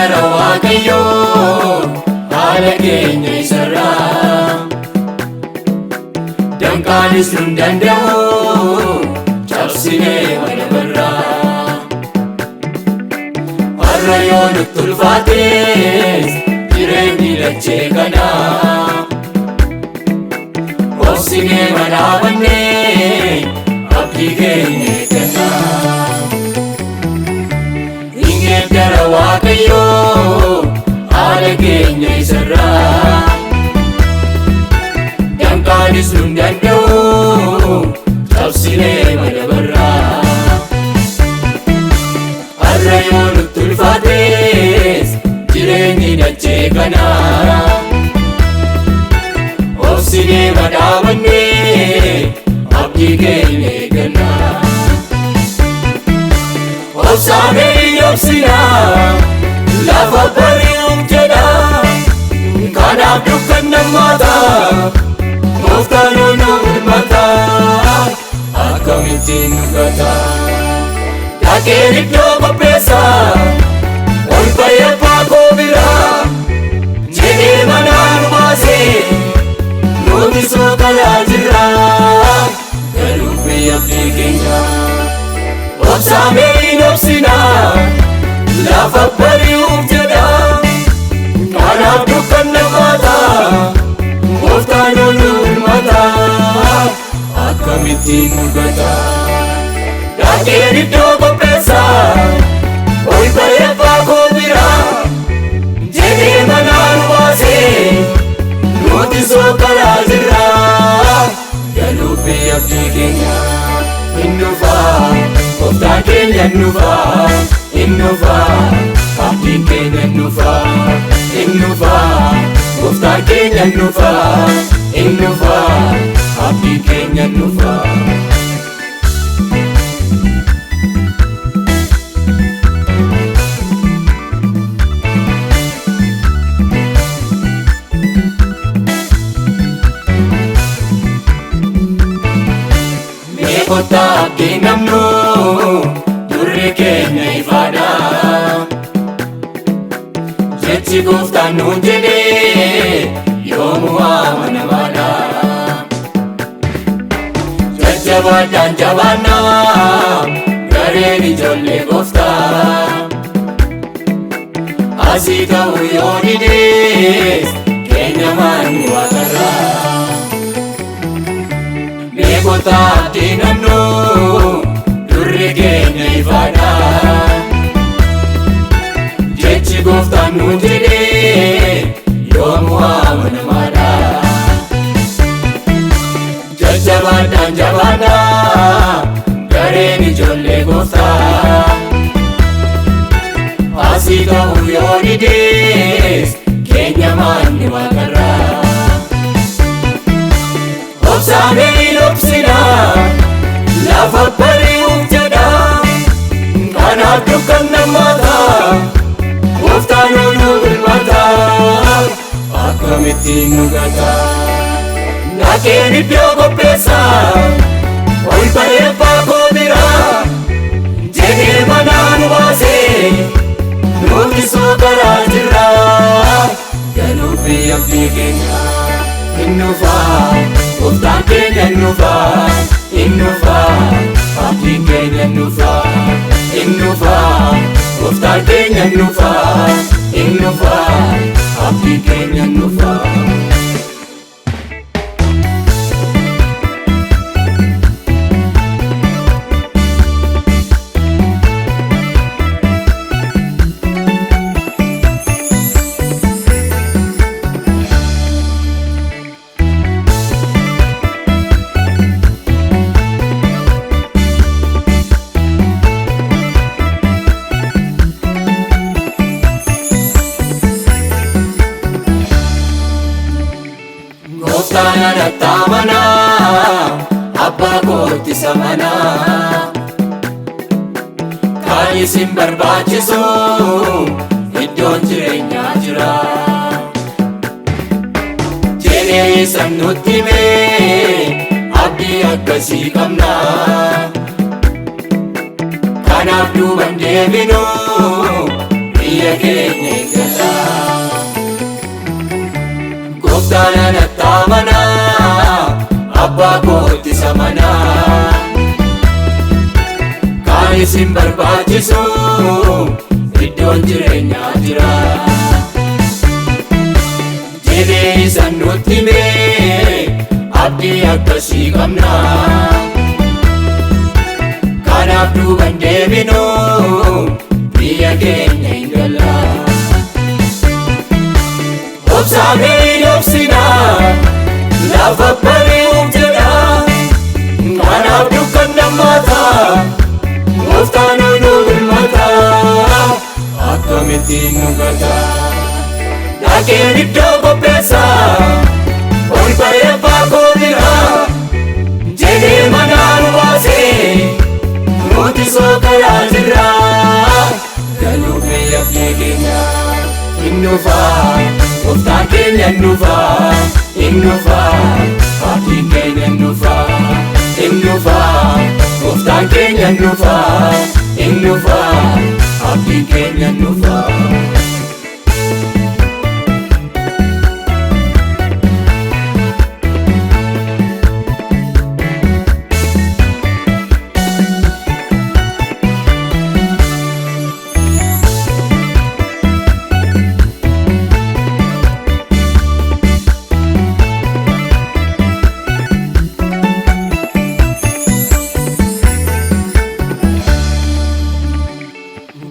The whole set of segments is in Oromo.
gara Waaqayyoo haala keenya isarraa danqaanis nun danda'u cabsinee walabarraa har'a yoo nutti ulfaates jireenyi dachee kanaa obsinee madaabannee abdii keenya eeggannaa hingeef gara Waaqayyoo haala keenya isarraa danqaanis nun danda'u cabsinee walabarraa har'a yoo nutti ulfaates jireenyi dachee kanaa obsinee madaabannee abdii keenya eeggannaa obsaamee obsinaa lafa bari'uuf jedha kanaaf dukkan nammaataa Gooftaan nu birmataa akkamittiin nu gataa dhaqeen iddoo qopheessaa ol ba'ee abbaa koo biraa jedhee manaa nu baasee nuti sookalaa jirraa garuu biyya abdii keenya obsaamee obsinaa lafa bari'uuf jedha kanaaf dukkan nammaataa Gooftaan nu birmataa akkamittiin nu gataa dhaqeen iddoo qopheessaa ol ba'ee abbaa koo biraa jedhee manaa nu baasee nuti sookalaa jirraa garuu biyya abdii keenya hin dhufaa Gooftaan keenya hin dhufaa hin dhufaa abdiin keenya hin dhufaa hin dhufaa Gooftaan keenya hin dhufaa hin dhufaa abdiin keenya hin dhufaa Kota abdii namnu durri keenya ifaadha jechi Gooftaan nuun jedhee yoomuu amanamaadha jajjabaadhaan jabaannaa gareen ijoollee Gooftaa asii ta'uu yoo dides keenya maanni waaqarraa Kota abdii namnu durri keenya ifaadha jechi Gooftaan nuun jedhee yoomuu amanamaadha jajjabaadhaan jabaannaa gareen ijoollee Gooftaa asii ta'uu yoo dides keenya maanni waaqarraa obsaamee obsinaa lafa bari'uuf jedha kanaaf dukkan nammaataa Gooftaan nu birmataa akkamittiin nu gataa dhaqeen iddoo qopheessaa ol ba'ee abbaa koo biraa jedhee manaa nu baasee nuti sookalaa jirraa garuu biyya abdii keenya hin dhufaa Gooftaan keenya hin dhufaa hin dhufaa abdiin keenya hin dhufaa hin dhufaa Gooftaan keenya hin dhufaa hin dhufaa abdiin keenya hin dhufaa Gooftaan anatti amanaa abbaa kootti isa manaa kan isin barbaachisu iddoon jireenyaa jira jedhee isan nutti himee abdii akkasii qabna kanaaf duuban deebinu biyya keenya Gooftaan anatti amanaa, abbaa kootti isa manaa. Kan isin barbaachisu iddoon jireenyaa jira. Jedhee isan nutti himee abdii akkasii qabna. Kanaaf duuban deebinu biyya keenya hin galla. Obsaamee hin obsinaa lafa bari'uuf jedha. Kanaaf dukkan dhammaataa Gooftaan nu birmata. Akkamittiin nu gata dhaqeen iddoo qopheessa ol ba'ee abbaa koo bira jedhee manaa nu baasee nuti sookaraa jirra. Galuu biyya keenya hin dhufaa, Gooftaan keenya hin dhufaa, hin dhufaa, abdiin keenya hin dhufaa, hin dhufaa, Gooftaan keenya hin dhufaa, hin dhufaa, abdiin keenya hin dhufaa.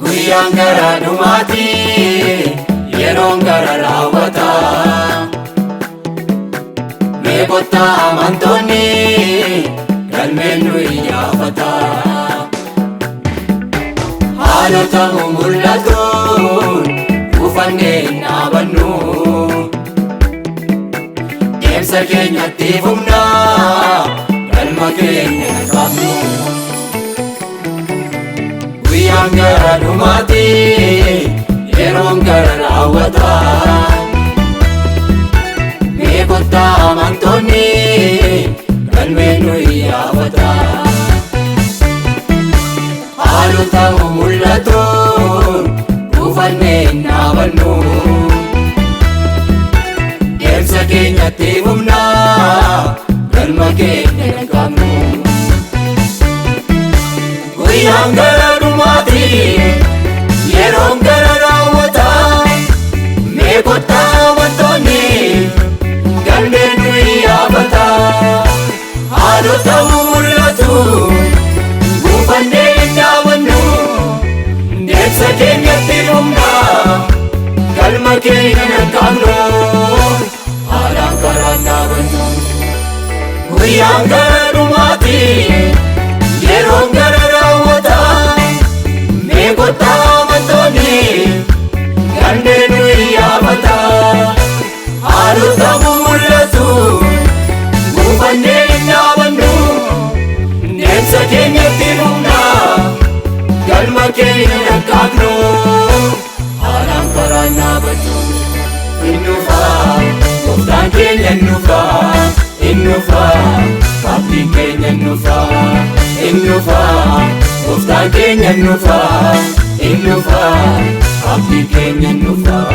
Guyyaan gara dhumaati, yeroon gara raawwata. Mee kottaa amantoonni galmeen nu iyyaafata. Haalota mul'atuun ufannee hin dhaabannu. Deemsa keenyatti fufna, galma keenya hin qabnu. Guyyaan gara dhumaati, yeroon gara raawwata. Mee kottaa amantoonni galmeen nu iyyaafata. Haalota mul'atuun ufannee hin dhaabannu. Deemsa keenyatti fufna, galma keenya hin qabnu. Guyyaan gara dhumaati, yeroon gara raawwata. Mee kottaa amantoonni galmeen nu iyyaafata. Haalota mul'atuun ufannee hin dhaabannu. Deemsa keenyatti fufna, galma keenya hin qabnu. Haalaan karaa hin dhaabannu. Guyyaan gara dhumaati, yeroon gara raawwata. Mee kottaa amantoonni galmeen nu iyyaafata. Haalota mul'atuun ufannee hin dhaabannu. Deemsa keenyatti fufna, galma keenya hin qabnu. Haalaan karaa hin dhaabannu. Hin dhufaa, Gooftaan keenya hin dhufaa, hin dhufaa, abdiin keenya hin dhufaa, hin dhufaa, Gooftaan keenya hin dhufaa, hin dhufaa, abdiin keenya hin dhufaa.